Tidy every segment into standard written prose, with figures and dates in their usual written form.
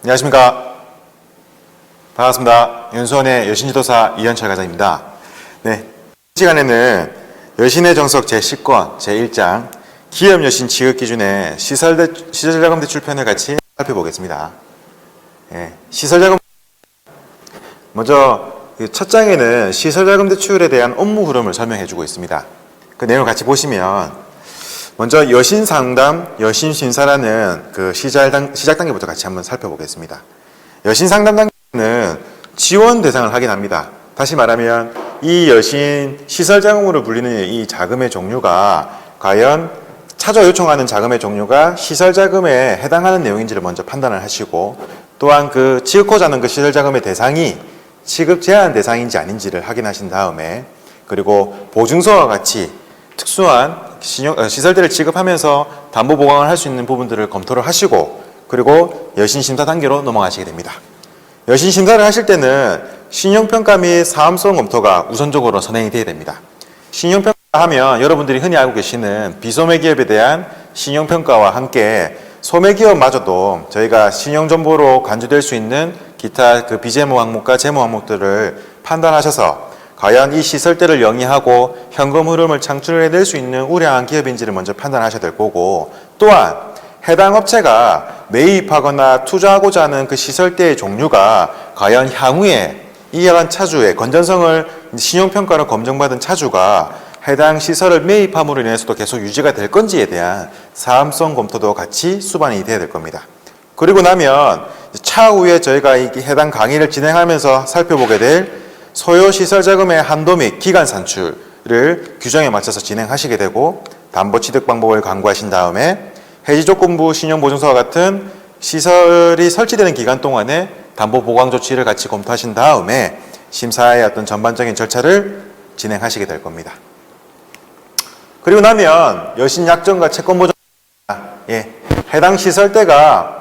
안녕하십니까. 반갑습니다. 연수원의 여신지도사 이현철 과장입니다. 네, 이 시간에는 여신의 정석 제10권 제1장 기업 여신 취급 기준의 시설자금 대출편을 같이 살펴보겠습니다. 네, 시설자금 먼저 첫 장에는 시설자금 대출에 대한 업무 흐름을 설명해주고 있습니다. 그 내용을 같이 보시면 먼저 여신상담, 여신심사라는 그 시작 단계부터 같이 한번 살펴보겠습니다. 여신상담 단계는 지원 대상을 확인합니다. 다시 말하면 이 여신 시설자금으로 불리는 이 자금의 종류가 과연 차저 요청하는 자금의 종류가 시설자금에 해당하는 내용인지를 먼저 판단을 하시고, 또한 그 지급코자 하는 그 시설자금의 대상이 지급 제한 대상인지 아닌지를 확인하신 다음에, 그리고 보증서와 같이 특수한 시설대를 지급하면서 담보 보강을 할 수 있는 부분들을 검토를 하시고, 그리고 여신심사 단계로 넘어가시게 됩니다. 여신심사를 하실 때는 신용평가 및 사업성 검토가 우선적으로 선행이 되어야 됩니다. 신용평가 하면 여러분들이 흔히 알고 계시는 비소매기업에 대한 신용평가와 함께 소매기업마저도 저희가 신용정보로 간주될 수 있는 기타 그 비재무 항목과 재무 항목들을 판단하셔서 과연 이 시설대를 영위하고 현금 흐름을 창출해낼 수 있는 우량한 기업인지를 먼저 판단하셔야 될 거고, 또한 해당 업체가 매입하거나 투자하고자 하는 그 시설대의 종류가 과연 향후에 이러한 차주의 건전성을 신용평가로 검증받은 차주가 해당 시설을 매입함으로 인해서도 계속 유지가 될 건지에 대한 사업성 검토도 같이 수반이 돼야 될 겁니다. 그리고 나면 차후에 저희가 이 해당 강의를 진행하면서 살펴보게 될 소요시설자금의 한도 및 기간 산출을 규정에 맞춰서 진행하시게 되고, 담보취득 방법을 강구하신 다음에 해지조건부 신용보증서와 같은 시설이 설치되는 기간 동안에 담보보강 조치를 같이 검토하신 다음에 심사의 어떤 전반적인 절차를 진행하시게 될 겁니다. 그리고 나면 여신약정과 채권보증, 해당 시설대가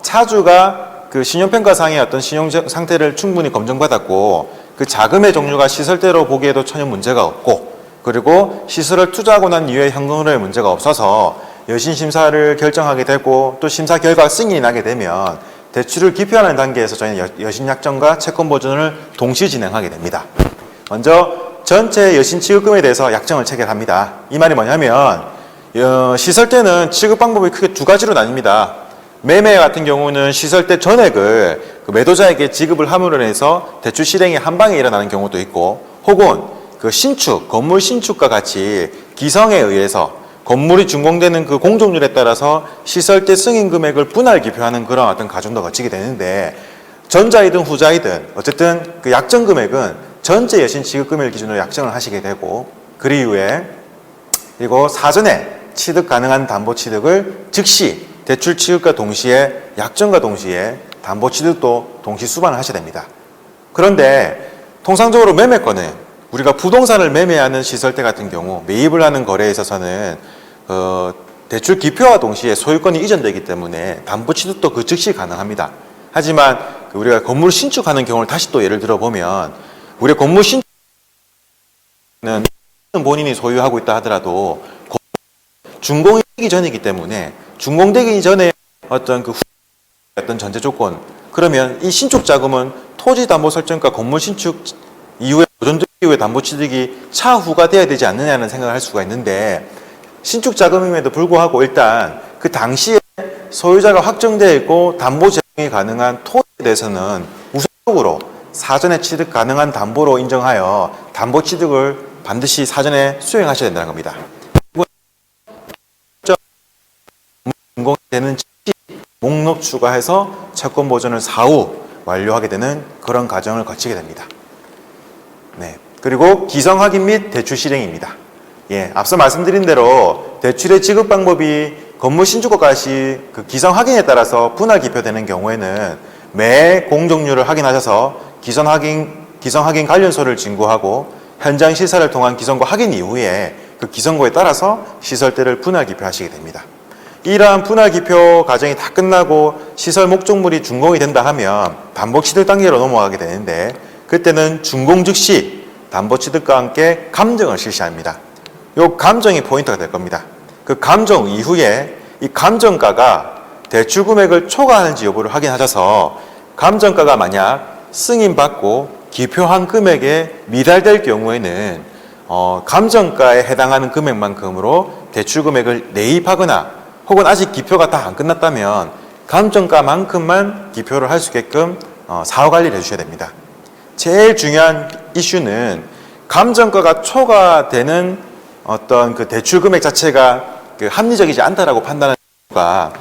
차주가 그 신용평가상의 어떤 신용 상태를 충분히 검증받았고, 그 자금의 종류가 시설대로 보기에도 전혀 문제가 없고, 그리고 시설을 투자하고 난 이후에 현금흐름에 문제가 없어서 여신심사를 결정하게 되고, 또 심사 결과가 승인이 나게 되면 대출을 기표하는 단계에서 저희는 여신약정과 채권보증을 동시 진행하게 됩니다. 먼저 전체 여신 취급금에 대해서 약정을 체결합니다. 이 말이 뭐냐면 시설대는 취급 방법이 크게 두 가지로 나뉩니다. 매매 같은 경우는 시설대 전액을 그 매도자에게 지급을 함으로 해서 대출 실행이 한 방에 일어나는 경우도 있고, 혹은 그 신축, 건물 신축과 같이 기성에 의해서 건물이 준공되는 그 공정률에 따라서 시설대 승인 금액을 분할 기표하는 그런 어떤 과정도 거치게 되는데, 전자이든 후자이든 어쨌든 그 약정 금액은 전체 여신 취급 금액을 기준으로 약정을 하시게 되고, 그리고 사전에 취득 가능한 담보 취득을 즉시 대출 취급과 동시에 약정과 동시에 담보 취득도 동시 수반을 하셔야 됩니다. 그런데 통상적으로 매매권은 우리가 부동산을 매매하는 시설대 같은 경우 매입을 하는 거래에 있어서는 대출 기표와 동시에 소유권이 이전되기 때문에 담보 취득도 그 즉시 가능합니다. 하지만 우리가 건물 신축하는 경우를 다시 또 예를 들어 보면, 우리가 건물 신축은 본인이 소유하고 있다 하더라도 준공이 되기 전이기 때문에 준공되기 전에 어떤 전제 조건, 그러면 이 신축 자금은 토지 담보 설정과 건물 신축 이후에 보존되기 이후에 담보 취득이 차후가 돼야 되지 않느냐는 생각을 할 수가 있는데, 신축 자금임에도 불구하고 일단 그 당시에 소유자가 확정되어 있고 담보 제공이 가능한 토지에 대해서는 우선적으로 사전에 취득 가능한 담보로 인정하여 담보 취득을 반드시 사전에 수행하셔야 된다는 겁니다. 되는 목록 추가해서 채권 보존을 사후 완료하게 되는 그런 과정을 거치게 됩니다. 네. 그리고 기성 확인 및 대출 실행입니다. 앞서 말씀드린 대로 대출의 지급 방법이 건물 신축과 같이 그 기성 확인에 따라서 분할 기표되는 경우에는 매 공정률을 확인하셔서 기성 확인 관련서를 진구하고 현장 실사를 통한 기성과 확인 이후에 그 기성고에 따라서 시설대를 분할 기표하시게 됩니다. 이러한 분할 기표 과정이 다 끝나고 시설 목적물이 준공이 된다 하면 담보 취득 단계로 넘어가게 되는데, 그때는 준공 즉시 담보 취득과 함께 감정을 실시합니다. 이 감정이 포인트가 될 겁니다. 그 감정 이후에 이 감정가가 대출 금액을 초과하는지 여부를 확인하셔서 감정가가 만약 승인받고 기표한 금액에 미달될 경우에는 감정가에 해당하는 금액만큼으로 대출 금액을 내입하거나 혹은 아직 기표가 다 안 끝났다면 감정가만큼만 기표를 할 수 있게끔 사후 관리를 해주셔야 됩니다. 제일 중요한 이슈는 감정가가 초과되는 어떤 그 대출 금액 자체가 합리적이지 않다라고 판단하는 이유가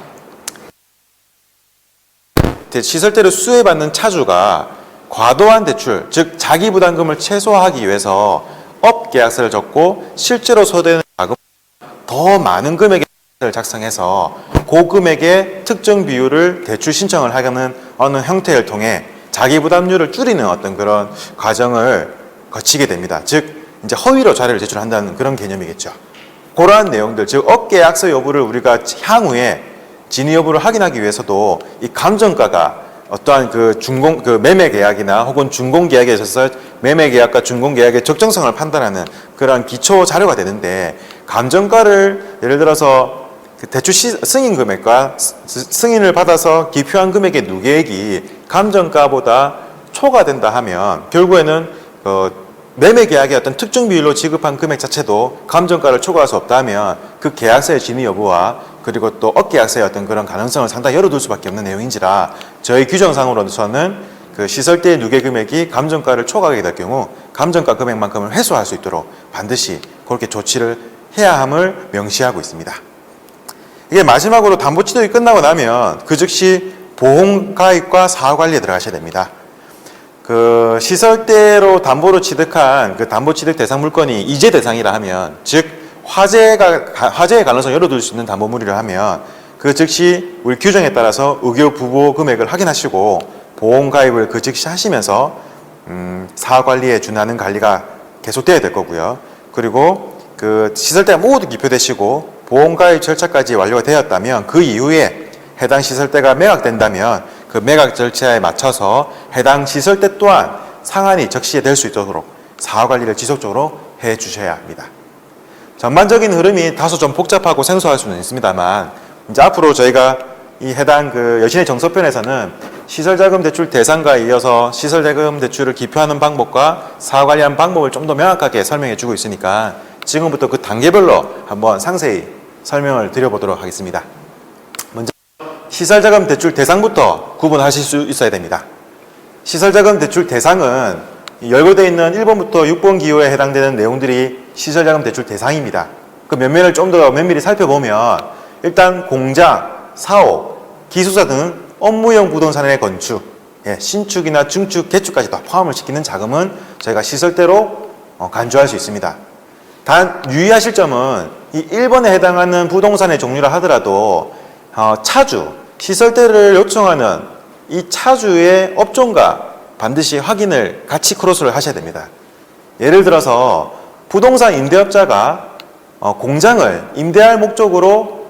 시설대를 수혜받는 차주가 과도한 대출, 즉 자기 부담금을 최소화하기 위해서 업 계약서를 적고 실제로 소요되는 자금 더 많은 금액의 계약서를 작성해서 그 금액의 특정 비율을 대출 신청을 하는 어느 형태를 통해 자기 부담률을 줄이는 어떤 그런 과정을 거치게 됩니다. 즉 이제 허위로 자료를 제출한다는 그런 개념이겠죠. 그러한 내용들, 즉 업 계약서 여부를 우리가 향후에 진위 여부를 확인하기 위해서도 이 감정가가 어떠한 그 매매 계약이나 혹은 준공 계약에 있어서 매매 계약과 준공 계약의 적정성을 판단하는 그런 기초 자료가 되는데, 감정가를 예를 들어서 그 대출 승인 금액과 승인을 받아서 기표한 금액의 누계액이 감정가보다 초과된다 하면 결국에는 매매 계약의 어떤 특정 비율로 지급한 금액 자체도 감정가를 초과할 수 없다면 그 계약서의 진위 여부와 그리고 또 업계약서의 어떤 그런 가능성을 상당히 열어둘 수밖에 없는 내용인지라 저희 규정상으로서는 그 시설대 누계 금액이 감정가를 초과하게 될 경우 감정가 금액만큼을 회수할 수 있도록 반드시 그렇게 조치를 해야 함을 명시하고 있습니다. 이게 마지막으로 담보취득이 끝나고 나면 그 즉시 보험가입과 사후관리에 들어가셔야 됩니다. 그 시설대로 담보로 취득한 그 담보취득 대상 물건이 이제 대상이라 하면, 즉 화재의 가능성을 열어둘 수 있는 담보물이라 하면 그 즉시 우리 규정에 따라서 의교 부보 금액을 확인하시고 보험 가입을 그 즉시 하시면서 사후 관리에 준하는 관리가 계속돼야 될 거고요. 그리고 그 시설대가 모두 기표되시고 보험 가입 절차까지 완료가 되었다면 그 이후에 해당 시설대가 매각된다면 그 매각 절차에 맞춰서 해당 시설대 또한 상한이 적시될 수 있도록 사후 관리를 지속적으로 해 주셔야 합니다. 전반적인 흐름이 다소 좀 복잡하고 생소할 수는 있습니다만, 이제 앞으로 저희가 이 해당 그 여신의 정서편에서는 시설자금 대출 대상과 이어서 시설자금 대출을 기표하는 방법과 사후 관리하는 방법을 좀 더 명확하게 설명해 주고 있으니까 지금부터 그 단계별로 한번 상세히 설명을 드려보도록 하겠습니다. 먼저 시설자금 대출 대상부터 구분하실 수 있어야 됩니다. 시설자금 대출 대상은 열거되어 있는 1번부터 6번 기호에 해당되는 내용들이 시설자금 대출 대상입니다. 그 면면을 좀 더 면밀히 살펴보면 일단 공장, 사업, 기숙사 등 업무용 부동산의 건축, 신축이나 증축, 개축까지 다 포함을 시키는 자금은 저희가 시설대로 간주할 수 있습니다. 단 유의하실 점은 이 1번에 해당하는 부동산의 종류라 하더라도 차주, 시설대를 요청하는 이 차주의 업종과 반드시 확인을 같이 크로스를 하셔야 됩니다. 예를 들어서 부동산 임대업자가 공장을 임대할 목적으로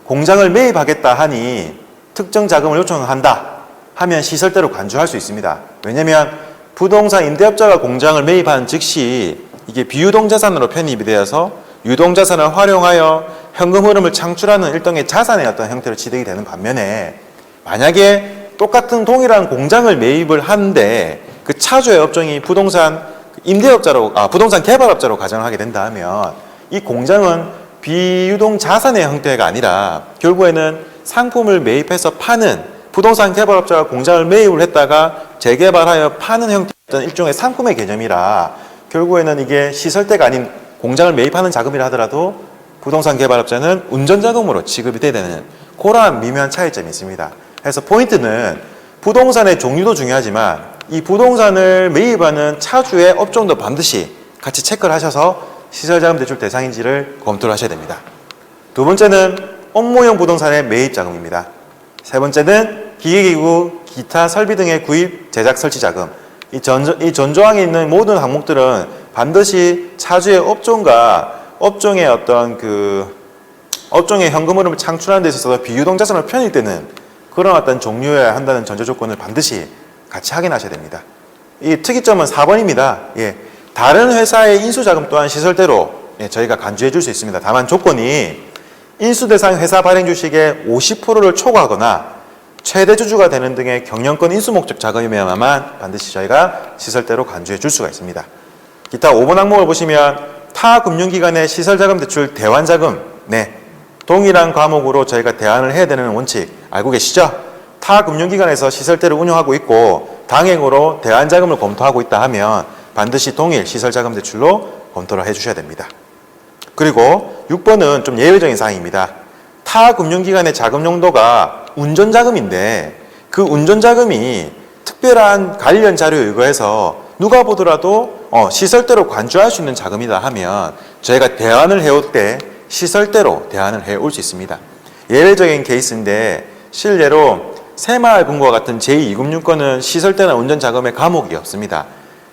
공장을 매입하겠다 하니 특정 자금을 요청한다 하면 시설대로 간주할 수 있습니다. 왜냐하면 부동산 임대업자가 공장을 매입한 즉시 이게 비유동자산으로 편입이 되어서 유동자산을 활용하여 현금 흐름을 창출하는 일종의 자산의 어떤 형태로 취득이 되는 반면에, 만약에 똑같은 동일한 공장을 매입을 하는데 그 차주의 업종이 부동산 임대업자로, 부동산 개발업자로 가정을 하게 된다 하면 이 공장은 비유동 자산의 형태가 아니라 결국에는 상품을 매입해서 파는, 부동산 개발업자가 공장을 매입을 했다가 재개발하여 파는 형태의 일종의 상품의 개념이라 결국에는 이게 시설대가 아닌 공장을 매입하는 자금이라 하더라도 부동산 개발업자는 운전자금으로 지급이 돼야 되는 그러한 미묘한 차이점이 있습니다. 그래서 포인트는 부동산의 종류도 중요하지만 이 부동산을 매입하는 차주의 업종도 반드시 같이 체크를 하셔서 시설자금 대출 대상인지를 검토를 하셔야 됩니다. 두 번째는 업무용 부동산의 매입 자금입니다. 세 번째는 기계기구, 기타 설비 등의 구입, 제작, 설치 자금. 이 전조항에 있는 모든 항목들은 반드시 차주의 업종과 업종의 어떤 업종의 현금 흐름을 창출하는 데 있어서 비유동자산으로 편입되는 그런 어떤 종류여야 한다는 전제 조건을 반드시 같이 확인하셔야 됩니다. 이 특이점은 4번입니다. 다른 회사의 인수자금 또한 시설대로 저희가 간주해 줄 수 있습니다. 다만 조건이 인수대상 회사 발행 주식의 50%를 초과하거나 최대 주주가 되는 등의 경영권 인수 목적 자금이어야만 반드시 저희가 시설대로 간주해 줄 수가 있습니다. 기타 5번 항목을 보시면 타 금융기관의 시설자금 대출 대환자금, 네, 동일한 과목으로 저희가 대환을 해야 되는 원칙 알고 계시죠? 타 금융기관에서 시설대를 운영하고 있고 당행으로 대환자금을 검토하고 있다 하면 반드시 동일 시설자금 대출로 검토를 해주셔야 됩니다. 그리고 6번은 좀 예외적인 사항입니다. 타 금융기관의 자금 용도가 운전자금인데 그 운전자금이 특별한 관련 자료에 의거해서 누가 보더라도 시설대로 관주할 수 있는 자금이다 하면 저희가 대환을 해올 때 시설대로 대환을 해올 수 있습니다. 예외적인 케이스인데 실례로 새마을금고와 같은 제2금융권은 시설대나 운전자금의 과목이 없습니다.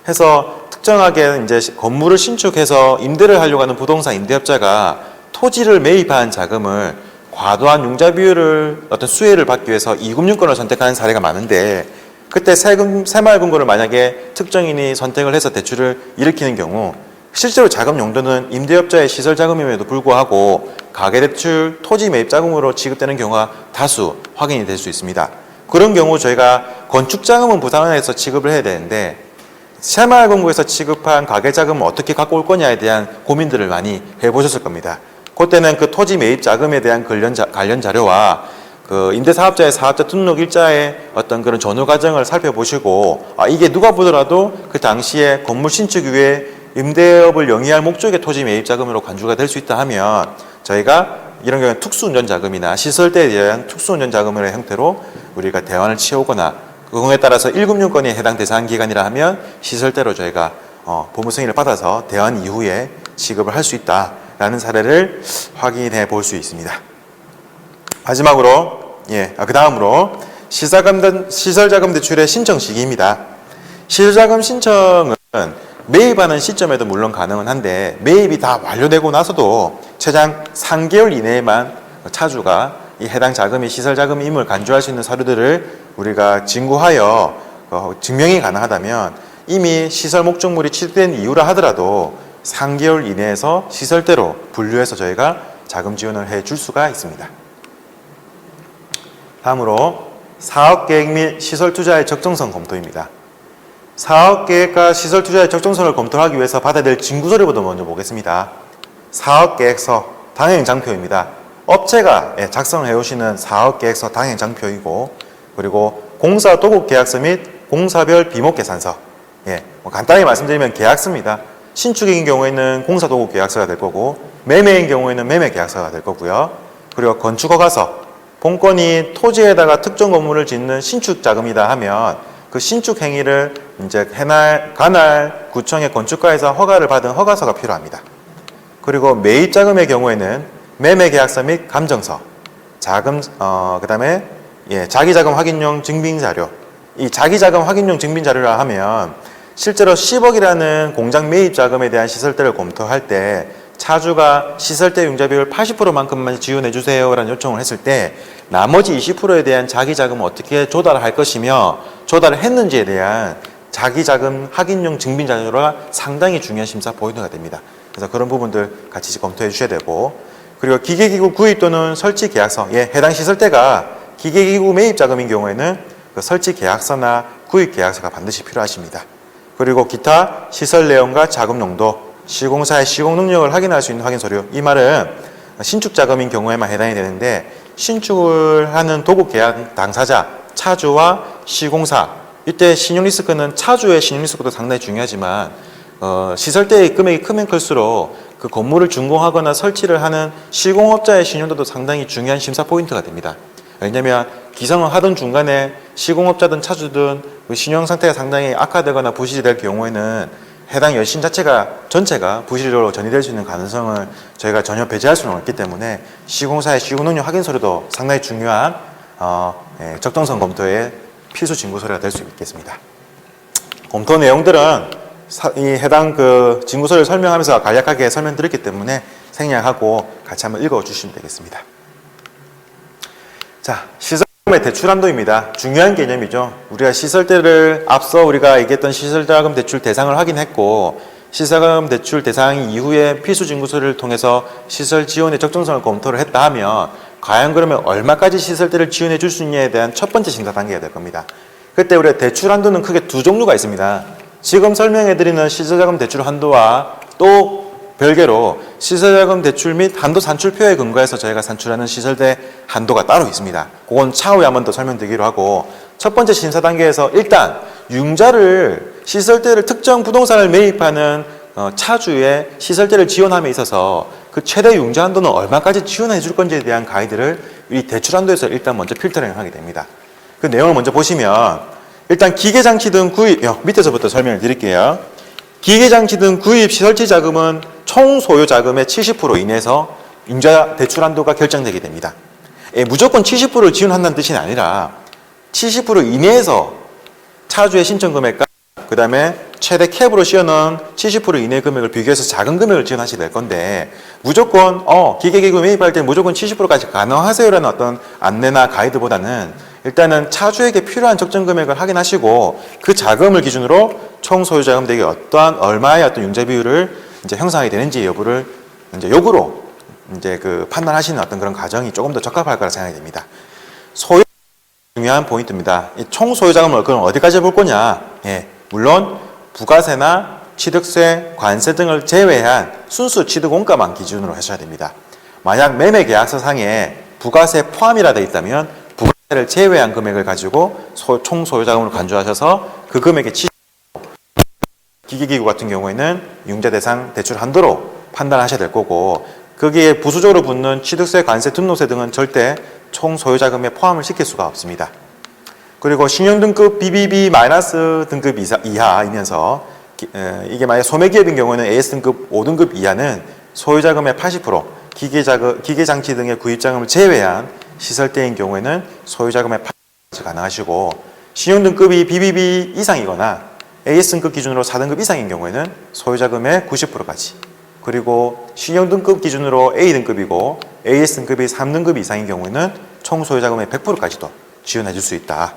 해서 특정하게 이제 건물을 신축해서 임대를 하려고 하는 부동산 임대업자가 토지를 매입한 자금을 과도한 융자 비율을 어떤 수혜를 받기 위해서 2금융권을 선택하는 사례가 많은데 그때 새마을금고를 만약에 특정인이 선택을 해서 대출을 일으키는 경우 실제로 자금 용도는 임대업자의 시설 자금임에도 불구하고 가계대출, 토지 매입 자금으로 지급되는 경우가 다수 확인이 될 수 있습니다. 그런 경우 저희가 건축자금은 부산에서 지급을 해야 되는데 새마을금고에서 지급한 가계자금을 어떻게 갖고 올 거냐에 대한 고민들을 많이 해보셨을 겁니다. 그때는 그 토지 매입 자금에 대한 관련 자료와 그 임대사업자의 사업자 등록 일자의 어떤 그런 전후 과정을 살펴보시고 이게 누가 보더라도 그 당시에 건물 신축 이후에 임대업을 영위할 목적의 토지 매입 자금으로 간주가 될 수 있다 하면 저희가 이런 경우는 특수운전자금이나 시설대에 대한 특수운전자금의 형태로 우리가 대환을 취해오거나 그 경우에 따라서 1금융권에 해당 대상 기간이라 하면 시설대로 저희가 보무 승인을 받아서 대환 이후에 지급을 할 수 있다라는 사례를 확인해 볼 수 있습니다. 마지막으로 그 다음으로 시설자금 대출의 신청 시기입니다. 시설자금 신청은 매입하는 시점에도 물론 가능은 한데 매입이 다 완료되고 나서도 최장 3개월 이내에만 차주가 이 해당 자금이 시설자금임을 간주할 수 있는 서류들을 우리가 진구하여 증명이 가능하다면 이미 시설 목적물이 취득된 이유라 하더라도 3개월 이내에서 시설대로 분류해서 저희가 자금 지원을 해줄 수가 있습니다. 다음으로 사업계획 및 시설투자의 적정성 검토입니다. 사업계획과 시설투자의 적정성을 검토하기 위해서 받아야 될 진구서류부터 먼저 보겠습니다. 사업계획서 당행장표입니다. 업체가 작성을 해오시는 사업계획서 당행장표이고 그리고 공사 도급계약서 및 공사별 비목계산서 간단히 말씀드리면 계약서입니다. 신축인 경우에는 공사 도급계약서가 될 거고 매매인 경우에는 매매계약서가 될 거고요. 그리고 건축허가서 본건이 토지에다가 특정 건물을 짓는 신축 자금이다 하면 그 신축 행위를 이제 관할 구청의 건축가에서 허가를 받은 허가서가 필요합니다. 그리고 매입 자금의 경우에는 매매 계약서 및 감정서, 그다음에 자기자금 확인용 증빙 자료. 이 자기자금 확인용 증빙 자료라 하면 실제로 10억이라는 공장 매입 자금에 대한 시설대를 검토할 때 차주가 시설대 융자 비율 80%만큼만 지원해 주세요라는 요청을 했을 때 나머지 20%에 대한 자기자금을 어떻게 조달할 것이며 조달을 했는지에 대한 자기자금 확인용 증빙 자료가 상당히 중요한 심사 포인트가 됩니다. 그래서 그런 부분들 같이 검토해 주셔야 되고 그리고 기계기구 구입 또는 설치 계약서 해당 시설대가 기계기구 매입 자금인 경우에는 그 설치 계약서나 구입 계약서가 반드시 필요하십니다. 그리고 기타 시설 내용과 자금 용도 시공사의 시공 능력을 확인할 수 있는 확인 서류. 이 말은 신축 자금인 경우에만 해당이 되는데 신축을 하는 도급 계약 당사자, 차주와 시공사 이때 신용 리스크는 차주의 신용 리스크도 상당히 중요하지만 시설대의 금액이 크면 클수록 그 건물을 준공하거나 설치를 하는 시공업자의 신용도도 상당히 중요한 심사 포인트가 됩니다. 왜냐하면 기성을 하던 중간에 시공업자든 차주든 신용 상태가 상당히 악화되거나 부실이 될 경우에는 해당 여신 전체가 부실로 전이될 수 있는 가능성을 저희가 전혀 배제할 수는 없기 때문에 시공사의 시공 능력 확인 서류도 상당히 중요한 적정성 검토의 필수 진구 서류가 될 수 있겠습니다. 검토 내용들은 이 해당 그 진구 서류를 설명하면서 간략하게 설명드렸기 때문에 생략하고 같이 한번 읽어주시면 되겠습니다. 자, 시설자금의 대출 한도입니다. 중요한 개념이죠. 우리가 시설대를 앞서 우리가 얘기했던 시설자금 대출 대상을 확인했고 시설자금 대출 대상이 이후에 필수 징구서를 통해서 시설 지원의 적정성을 검토를 했다 하면 과연 그러면 얼마까지 시설대를 지원해 줄 수 있냐에 대한 첫 번째 심사 단계가 될 겁니다. 그때 우리가 대출 한도는 크게 두 종류가 있습니다. 지금 설명해드리는 시설자금 대출 한도와 또 별개로 시설자금 대출 및 한도 산출표에 근거해서 저희가 산출하는 시설대 한도가 따로 있습니다. 그건 차후에 한 번 더 설명드리기로 하고, 첫 번째 심사 단계에서 일단 융자를 시설대를 특정 부동산을 매입하는 차주의 시설대를 지원함에 있어서 그 최대 융자 한도는 얼마까지 지원해 줄 건지에 대한 가이드를 이 대출 한도에서 일단 먼저 필터링을 하게 됩니다. 그 내용을 먼저 보시면 일단 기계장치 등 구입, 밑에서부터 설명을 드릴게요. 기계장치 등 구입 시설치 자금은 총 소요 자금의 70% 이내에서 융자 대출 한도가 결정되게 됩니다. 무조건 70%를 지원한다는 뜻이 아니라 70% 이내에서 차주의 신청 금액과 그 다음에 최대 캡으로 씌워놓은 70% 이내 금액을 비교해서 작은 금액을 지원하시게 될 건데, 무조건 기계기구 매입할 때 무조건 70%까지 가능하세요라는 어떤 안내나 가이드보다는 일단은 차주에게 필요한 적정 금액을 확인하시고 그 자금을 기준으로 총 소유자금 대비 어떠한 얼마의 어떤 융자 비율을 이제 형성하게 되는지 여부를 이제 요구로 이제 그 판단하시는 어떤 그런 과정이 조금 더 적합할 거라 생각이 됩니다. 소유 중요한 포인트입니다. 이 총 소유자금을 그럼 어디까지 볼 거냐? 물론 부가세나 취득세, 관세 등을 제외한 순수 취득원가만 기준으로 하셔야 됩니다. 만약 매매 계약서상에 부가세 포함이라 되어 있다면 부가세를 제외한 금액을 가지고 총 소유자금을 간주하셔서 그 금액의 기계기구 같은 경우에는 융자 대상 대출 한도로 판단하셔야 될 거고, 거기에 부수적으로 붙는 취득세, 관세, 등록세 등은 절대 총 소유자금에 포함을 시킬 수가 없습니다. 그리고 신용등급 BBB- 등급 이하이면서 이게 만약 소매기업인 경우에는 AS등급 5등급 이하는 소유자금의 80%, 기계장치 등의 구입자금을 제외한 시설대인 경우에는 소유자금의 80% 가능하시고, 신용등급이 BBB 이상이거나 AS등급 기준으로 4등급 이상인 경우에는 소유자금의 90%까지, 그리고 신용등급 기준으로 A등급이고 AS등급이 3등급 이상인 경우에는 총 소유자금의 100%까지도 지원해 줄 수 있다.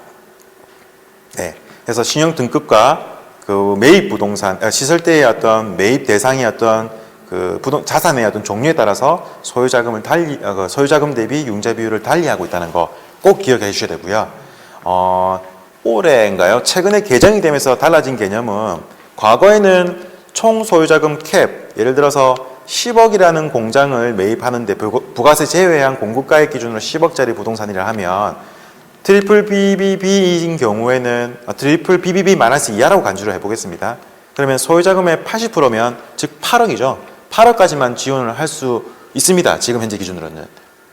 그래서 신용등급과 그 매입 부동산, 시설대의 어떤 매입 대상의 어떤 그 자산의 어떤 종류에 따라서 소유자금을 소유자금 대비 융자 비율을 달리하고 있다는 거 꼭 기억해 주셔야 되고요. 올해인가요? 최근에 개정이 되면서 달라진 개념은, 과거에는 총 소유자금 캡, 예를 들어서 10억이라는 공장을 매입하는데 부가세 제외한 공급가액 기준으로 10억짜리 부동산이라 하면 트리플 BBB인 경우에는 트리플 BBB- 이하라고 간주를 해보겠습니다. 그러면 소유자금의 80%면 즉 8억이죠. 8억까지만 지원을 할 수 있습니다. 지금 현재 기준으로는.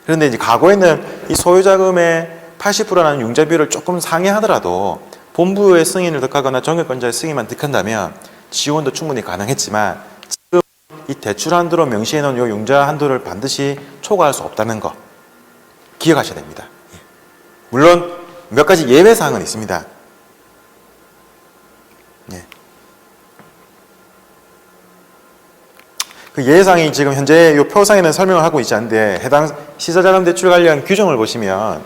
그런데 이제 과거에는 이 소유자금의 80%라는 융자 비율을 조금 상회하더라도 본부의 승인을 득하거나 정액권자의 승인만 득한다면 지원도 충분히 가능했지만, 지금 이 대출 한도로 명시해 놓은 이 융자 한도를 반드시 초과할 수 없다는 거 기억하셔야 됩니다. 물론 몇 가지 예외 사항은 있습니다. 그 예외사항이 지금 현재 이 표상에는 설명을 하고 있지 않은데, 해당 시설자금 대출 관련 규정을 보시면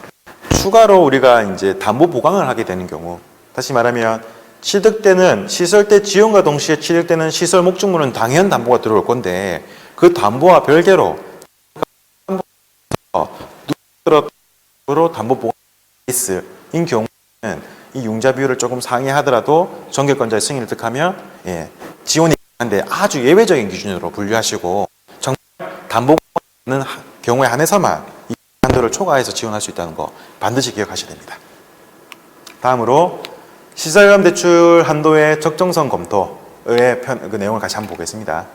추가로 우리가 이제 담보 보강을 하게 되는 경우, 다시 말하면 취득되는 시설대 지원과 동시에 취득되는 시설 목적물은 당연 담보가 들어올 건데, 그 담보와 별개로 담보 보강 케이스인 경우는 이 융자 비율을 조금 상회하더라도 정결권자의 승인을 득하면 지원이 가능한데, 아주 예외적인 기준으로 분류하시고 정말 담보는 경우에 한해서만 이 한도를 초과해서 지원할 수 있다는 거 반드시 기억하셔야 됩니다. 다음으로 시설자금 대출 한도의 적정성 검토의 그 내용을 같이 한번 보겠습니다.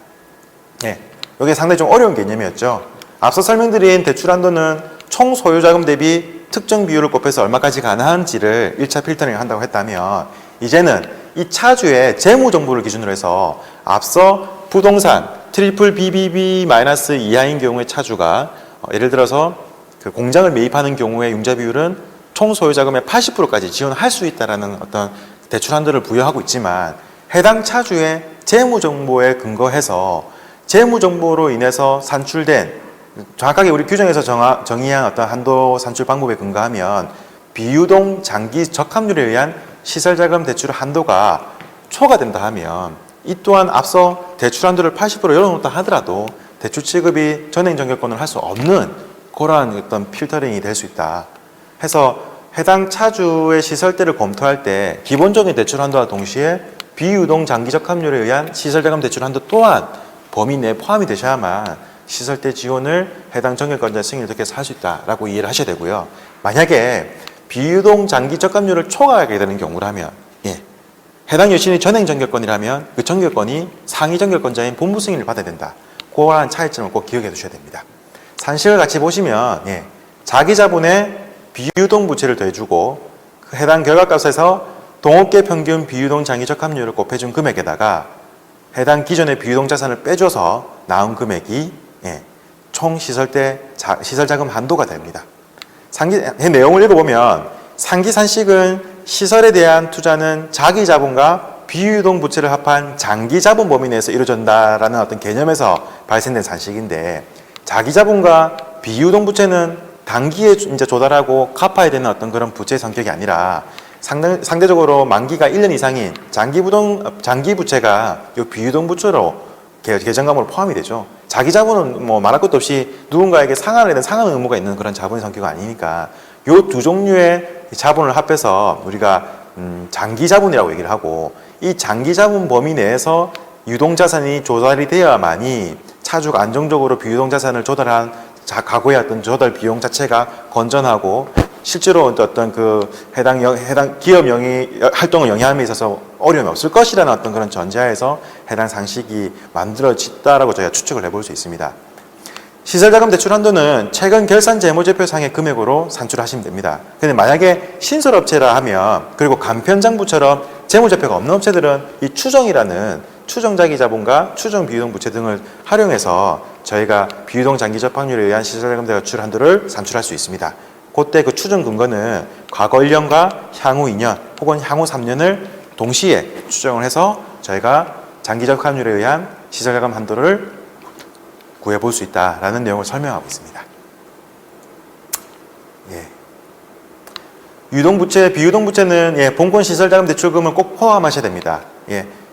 이게 상당히 좀 어려운 개념이었죠. 앞서 설명드린 대출 한도는 총 소유자금 대비 특정 비율을 곱해서 얼마까지 가능한지를 1차 필터링을 한다고 했다면, 이제는 이 차주의 재무 정보를 기준으로 해서 앞서 부동산 트리플 BBB- 이하인 경우의 차주가 예를 들어서 그 공장을 매입하는 경우에 융자 비율은 총 소유자금의 80%까지 지원할 수 있다라는 어떤 대출 한도를 부여하고 있지만, 해당 차주의 재무 정보에 근거해서 재무 정보로 인해서 산출된, 정확하게 우리 규정에서 정의한 어떤 한도 산출 방법에 근거하면 비유동 장기 적합률에 의한 시설자금 대출 한도가 초과된다 하면 이 또한 앞서 대출 한도를 80% 열어놓다 하더라도 대출 취급이 전액 정결권을 할 수 없는 그러한 어떤 필터링이 될 수 있다 해서 해당 차주의 시설대를 검토할 때 기본적인 대출 한도와 동시에 비유동 장기적 합류에 의한 시설자금 대출 한도 또한 범위 내에 포함이 되셔야만 시설대 지원을 해당 정결권자 승인을 득해서 할 수 있다라고 이해를 하셔야 되고요. 만약에 비유동 장기 적합률을 초과하게 되는 경우라면 해당 여신이 전행 정결권이라면 그 정결권이 상위 정결권자인 본부 승인을 받아야 된다. 그러한 차이점을 꼭 기억해 두셔야 됩니다. 산식을 같이 보시면 자기 자본에 비유동 부채를 더해주고 그 해당 결과값에서 동업계 평균 비유동 장기 적합률을 곱해준 금액에다가 해당 기존의 비유동 자산을 빼줘서 나온 금액이 총 시설대 시설자금 한도가 됩니다. 내용을 읽어보면 상기 산식은 시설에 대한 투자는 자기 자본과 비유동 부채를 합한 장기 자본 범위 내에서 이루어진다라는 어떤 개념에서 발생된 산식인데 자기 자본과 비유동 부채는 단기에 이제 조달하고 갚아야 되는 어떤 그런 부채 성격이 아니라 상대적으로 만기가 1년 이상인 장기 부채가 이 비유동 부채로 계정감으로 포함이 되죠. 자기 자본은 뭐 말할 것도 없이 누군가에게 상환을 해야 되는 상환 의무가 있는 그런 자본의 성격이 아니니까 이 두 종류의 자본을 합해서 우리가 장기 자본이라고 얘기를 하고 이 장기 자본 범위 내에서 유동 자산이 조달이 되어야만이 차주가 안정적으로 비유동 자산을 조달한 과거의 어떤 조달 비용 자체가 건전하고 실제로 어떤 그 해당 기업 활동을 영위함에 있어서 어려움이 없을 것이라는 어떤 그런 전제하에서 해당 상식이 만들어졌다라고 저희가 추측을 해볼 수 있습니다. 시설자금 대출 한도는 최근 결산 재무제표상의 금액으로 산출하시면 됩니다. 근데 만약에 신설업체라 하면 그리고 간편장부처럼 재무제표가 없는 업체들은 이 추정이라는 추정자기 자본과 추정 비유동 부채 등을 활용해서 저희가 비유동 장기 접합률에 의한 시설자금 대출 한도를 산출할 수 있습니다. 그때 그 추정 근거는 과거 1년과 향후 2년 혹은 향후 3년을 동시에 추정을 해서 저희가 장기 접합률에 의한 시설자금 한도를 구해볼 수 있다라는 내용을 설명하고 있습니다. 유동부채, 비유동부채는 본권 시설자금 대출금을 꼭 포함하셔야 됩니다.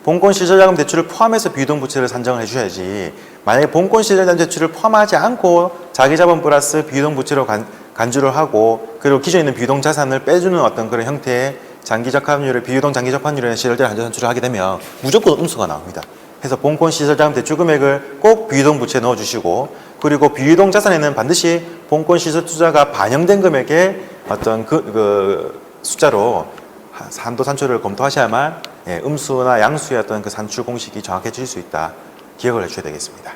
본권 시설자금 대출을 포함해서 비유동부채를 산정을 해주셔야지 만약에 본권 시설자금 대출을 포함하지 않고 자기자본 플러스 비유동부채로 간주를 하고 그리고 기존에 있는 비유동 자산을 빼주는 어떤 그런 형태의 장기적 합률을 비유동 장기적 합률의 시설대 한정 산출을 하게 되면 무조건 음수가 나옵니다. 그래서 본권 시설자금 대출 금액을 꼭 비유동 부채에 넣어주시고 그리고 비유동 자산에는 반드시 본권 시설 투자가 반영된 금액의 어떤 그 숫자로 한도 산출을 검토하셔야만 음수나 양수의 어떤 그 산출 공식이 정확해질 수 있다. 기억을 해주셔야 되겠습니다.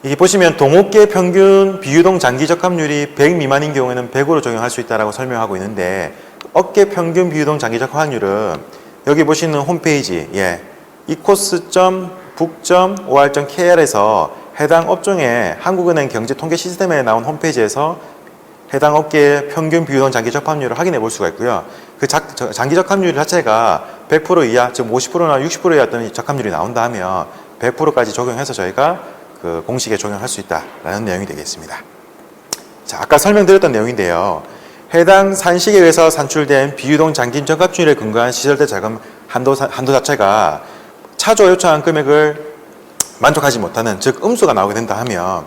이게 보시면 동업계 평균 비유동 장기 적합률이 100 미만인 경우에는 100으로 적용할 수 있다라고 설명하고 있는데 업계 평균 비유동 장기 적합률은 여기 보시는 홈페이지 ecos.book.or.kr에서 해당 업종의 한국은행 경제통계 시스템에 나온 홈페이지에서 해당 업계의 평균 비유동 장기 적합률을 확인해 볼 수가 있고요. 그 장기 적합률 자체가 100% 이하, 즉 50%나 60% 이하 어떤 적합률이 나온다 하면 100%까지 적용해서 저희가 그 공식에 적용할 수 있다라는 내용이 되겠습니다. 자, 아까 설명드렸던 내용인데요. 해당 산식에 의해서 산출된 비유동 장기 적합률에 근거한 시설대 자금 한도 자체가 차주가 요청한 금액을 만족하지 못하는 즉 음수가 나오게 된다 하면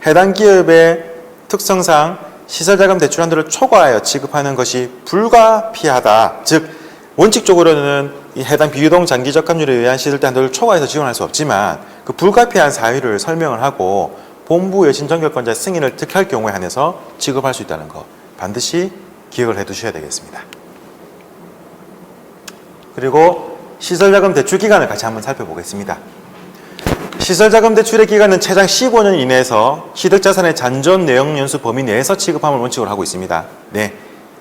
해당 기업의 특성상 시설자금 대출 한도를 초과하여 지급하는 것이 불가피하다. 즉 원칙적으로는 이 해당 비유동 장기 적합률에 의한 시설대 한도를 초과해서 지원할 수 없지만 그 불가피한 사유를 설명을 하고 본부 여신 정결권자 승인을 득할 경우에 한해서 지급할 수 있다는 거 반드시 기억을 해 두셔야 되겠습니다. 그리고 시설자금 대출 기간을 같이 한번 살펴보겠습니다. 시설자금 대출의 기간은 최장 15년 이내에서 취득자산의 잔존 내역연수 범위 내에서 취급함을 원칙으로 하고 있습니다.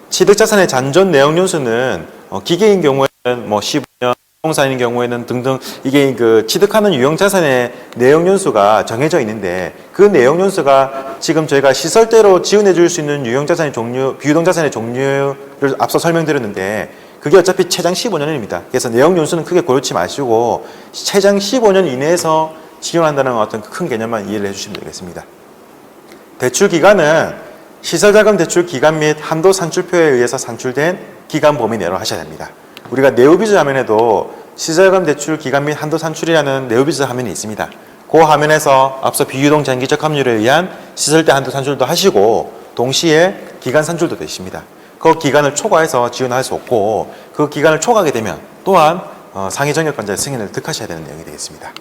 취득자산의 잔존 내역연수는 기계인 경우에는 15년, 부동산인 경우에는 등등 이게 그 취득하는 유형자산의 내역연수가 정해져 있는데 그 내역연수가 지금 저희가 시설대로 지원해 줄 수 있는 유형자산의 종류, 비유동자산의 종류를 앞서 설명드렸는데 그게 어차피 최장 15년입니다. 그래서 내역연수는 크게 고려치 마시고 최장 15년 이내에서 지원한다는 어떤 큰 개념만 이해를 해주시면 되겠습니다. 대출 기간은 시설자금 대출 기간 및 한도 산출표에 의해서 산출된 기간 범위 내로 하셔야 됩니다. 우리가 내부비주 화면에도 시설자금 대출 기간 및 한도 산출이라는 네오비스 화면이 있습니다. 그 화면에서 앞서 비유동 장기적 합류에 의한 시설대 한도 산출도 하시고 동시에 기간 산출도 되십니다. 그 기간을 초과해서 지원할 수 없고 그 기간을 초과하게 되면 또한 상위 정액권자의 승인을 득하셔야 되는 내용이 되겠습니다.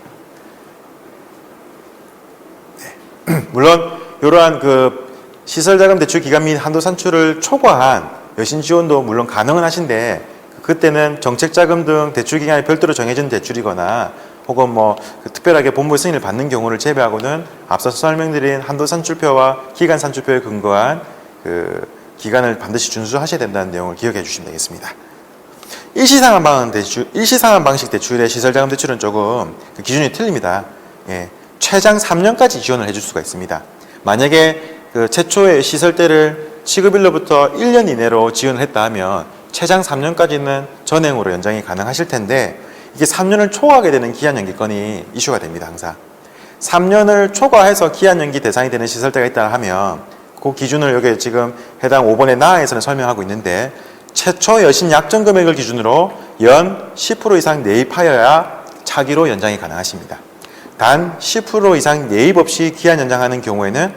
네. 물론 이러한 그 시설자금 대출 기간 및 한도 산출을 초과한 여신 지원도 물론 가능은 하신데 그때는 정책자금 등 대출 기간이 별도로 정해진 대출이거나 혹은 그 특별하게 본부 승인을 받는 경우를 제외하고는 앞서 설명드린 한도 산출표와 기간 산출표에 근거한 그 기간을 반드시 준수하셔야 된다는 내용을 기억해 주시면 되겠습니다. 일시상환 방식 대출의 시설자금 대출은 조금 그 기준이 틀립니다. 예, 최장 3년까지 지원을 해줄 수가 있습니다. 만약에 그 최초의 시설대를 취급일로부터 1년 이내로 지원을 했다 하면 최장 3년까지는 전행으로 연장이 가능하실 텐데 이게 3년을 초과하게 되는 기한 연기권이 이슈가 됩니다. 항상 3년을 초과해서 기한 연기 대상이 되는 시설대가 있다 하면 그 기준을 여기 지금 해당 5번의 나에서는 설명하고 있는데 최초 여신 약정 금액을 기준으로 연 10% 이상 내입하여야 차기로 연장이 가능하십니다. 단 10% 이상 내입 없이 기한 연장하는 경우에는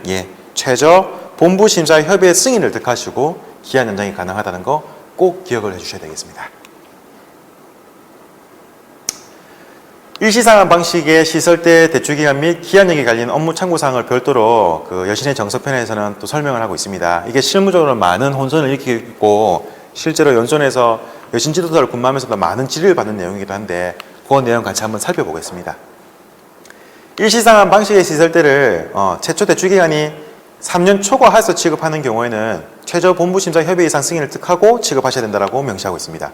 최저 본부 심사 협의회 승인을 득하시고 기한 연장이 가능하다는 거 꼭 기억을 해주셔야 되겠습니다. 일시상환 방식의 시설대 대출기간 및 기한연기 관련 업무 참고사항을 별도로 그 여신의 정석편에서는 또 설명을 하고 있습니다. 이게 실무적으로 많은 혼선을 일으키고 실제로 연손에서 여신 지도자를 근무하면서도 많은 질의를 받는 내용이기도 한데 그 내용 같이 한번 살펴보겠습니다. 일시상환 방식의 시설대를 최초 대출기간이 3년 초과해서 취급하는 경우에는 최저 본부심사 협의 이상 승인을 득하고 취급하셔야 된다고 명시하고 있습니다.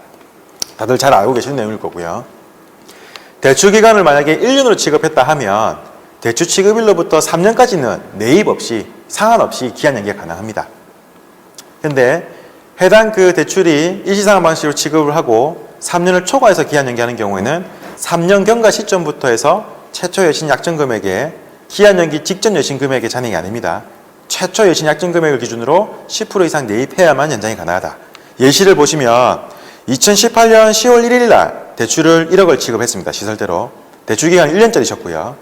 다들 잘 알고 계시는 내용일 거고요. 대출기간을 만약에 1년으로 취급했다 하면 대출 취급일로부터 3년까지는 내입 없이 상환 없이 기한 연기가 가능합니다. 그런데 해당 그 대출이 일시상환 방식으로 취급을 하고 3년을 초과해서 기한 연기하는 경우에는 3년 경과 시점부터 해서 최초 여신 약정 금액에 기한 연기 직전 여신 금액의 잔액이 아닙니다. 최초 여신 약정 금액을 기준으로 10% 이상 내입해야만 연장이 가능하다. 예시를 보시면 2018년 10월 1일 날 대출을 1억을 지급했습니다. 시설대로. 대출기간은 1년짜리셨고요.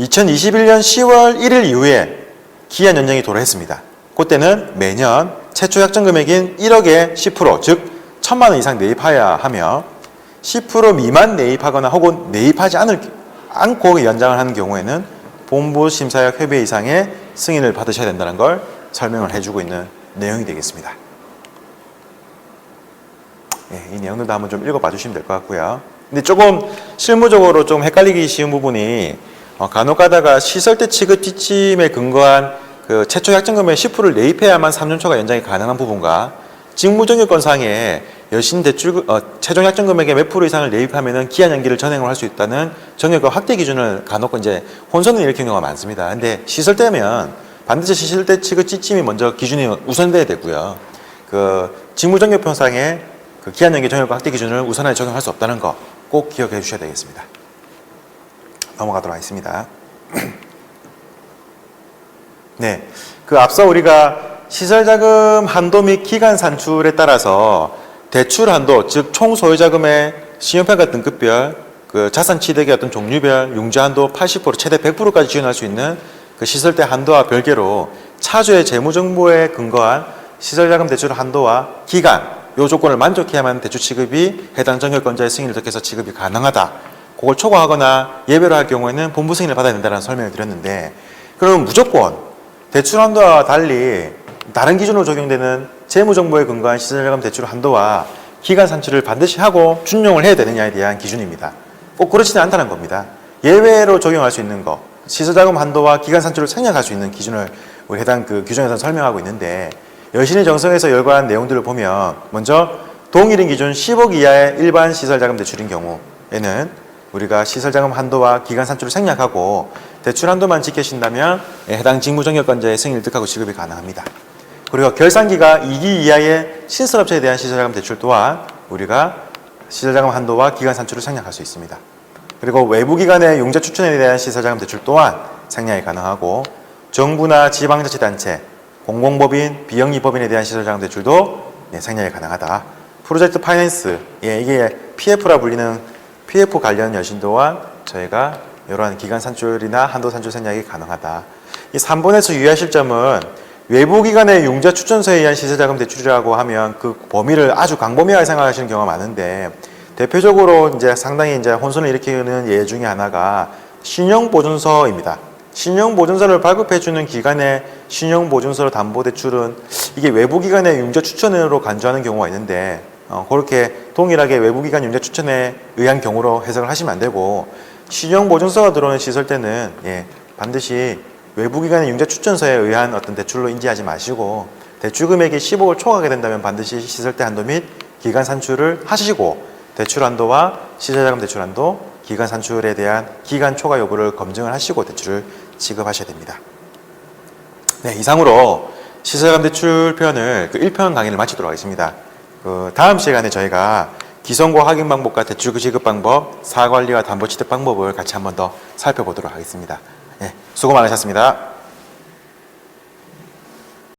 2021년 10월 1일 이후에 기한 연장이 도래했습니다. 그때는 매년 최초 약정 금액인 1억의 10%, 즉 1,000만 원 이상 내입해야 하며 10% 미만 내입하거나 혹은 내입하지 않고 연장을 하는 경우에는 본부 심사역 협의 이상의 승인을 받으셔야 된다는 걸 설명을 해주고 있는 내용이 되겠습니다. 이 내용들도 한번 좀 읽어봐 주시면 될 것 같고요. 근데 조금 실무적으로 좀 헷갈리기 쉬운 부분이 간혹 가다가 시설대 취급 지침에 근거한 그 최초 약정 금액 10%를 내입해야만 3년 초과 연장이 가능한 부분과 직무정액권상에 여신 대출 최종 약정 금액의 몇 프로 이상을 내입하면은 기한 연기를 전행을 할 수 있다는 정액권 확대 기준을 간혹 이제 혼선을 일으키는 경우가 많습니다. 근데 시설대면 반드시 시설대 취급 지침이 먼저 기준이 우선돼야 되고요. 그 직무정액권상에 그 기한 연기 정액권 확대 기준을 우선하게 적용할 수 없다는 거 꼭 기억해 주셔야 되겠습니다. 넘어가도록 하겠습니다. 네, 그 앞서 우리가 시설자금 한도 및 기간 산출에 따라서 대출 한도, 즉 총 소유자금의 신용평가 등급별, 그 자산 취득의 어떤 종류별, 융자 한도 80% 최대 100%까지 지원할 수 있는 그 시설대 한도와 별개로 차주의 재무정보에 근거한 시설자금 대출 한도와 기간, 요 조건을 만족해야만 대출 취급이 해당 정액권자의 승인을 득해서 취급이 가능하다. 그걸 초과하거나 예외로 할 경우에는 본부 승인을 받아야 된다는 설명을 드렸는데, 그럼 무조건 대출 한도와 달리 다른 기준으로 적용되는 재무정보에 근거한 시설자금 대출 한도와 기간 산출을 반드시 하고 준용을 해야 되느냐에 대한 기준입니다. 꼭 그렇지는 않다는 겁니다. 예외로 적용할 수 있는 거, 시설자금 한도와 기간 산출을 생략할 수 있는 기준을 우리 해당 그 규정에서 설명하고 있는데, 여신의 정성에서 열거한 내용들을 보면 먼저 동일인 기준 10억 이하의 일반 시설자금 대출인 경우에는 우리가 시설자금 한도와 기간 산출을 생략하고 대출 한도만 지켜진다면 해당 직무정액권자의 승인을 득하고 지급이 가능합니다. 그리고 결산기가 2기 이하의 신설업체에 대한 시설자금 대출 또한 우리가 시설자금 한도와 기간 산출을 생략할 수 있습니다. 그리고 외부기관의 융자 추천에 대한 시설자금 대출 또한 생략이 가능하고 정부나 지방자치단체, 공공법인, 비영리법인에 대한 시설자금 대출도 생략이 가능하다. 프로젝트 파이낸스, 이게 PF라 불리는 PF 관련 여신 또한 저희가 이러한 기간 산출이나 한도 산출 생략이 가능하다. 이 3번에서 유의하실 점은 외부 기관의 융자 추천서에 의한 시세자금 대출이라고 하면 그 범위를 아주 광범위하게 생각하시는 경우가 많은데, 대표적으로 이제 상당히 이제 혼선을 일으키는 예 중에 하나가 신용보증서입니다. 신용보증서를 발급해주는 기관의 신용보증서 담보대출은 이게 외부기관의 융자 추천으로 간주하는 경우가 있는데, 그렇게 동일하게 외부기관 융자 추천에 의한 경우로 해석을 하시면 안 되고, 신용보증서가 들어오는 시설 때는 반드시 외부기관의 융자 추천서에 의한 어떤 대출로 인지하지 마시고, 대출 금액이 10억을 초과하게 된다면 반드시 시설대 한도 및 기간 산출을 하시고, 대출 한도와 시세자금 대출 한도, 기간 산출에 대한 기간 초과 여부를 검증을 하시고 대출을 지급하셔야 됩니다. 네, 이상으로 시세자금 대출 편을 1편 강의를 마치도록 하겠습니다. 다음 시간에 저희가 기성고 확인 방법과 대출 지급 방법, 사관리와 담보 취득 방법을 같이 한 번 더 살펴보도록 하겠습니다. 네, 수고 많으셨습니다.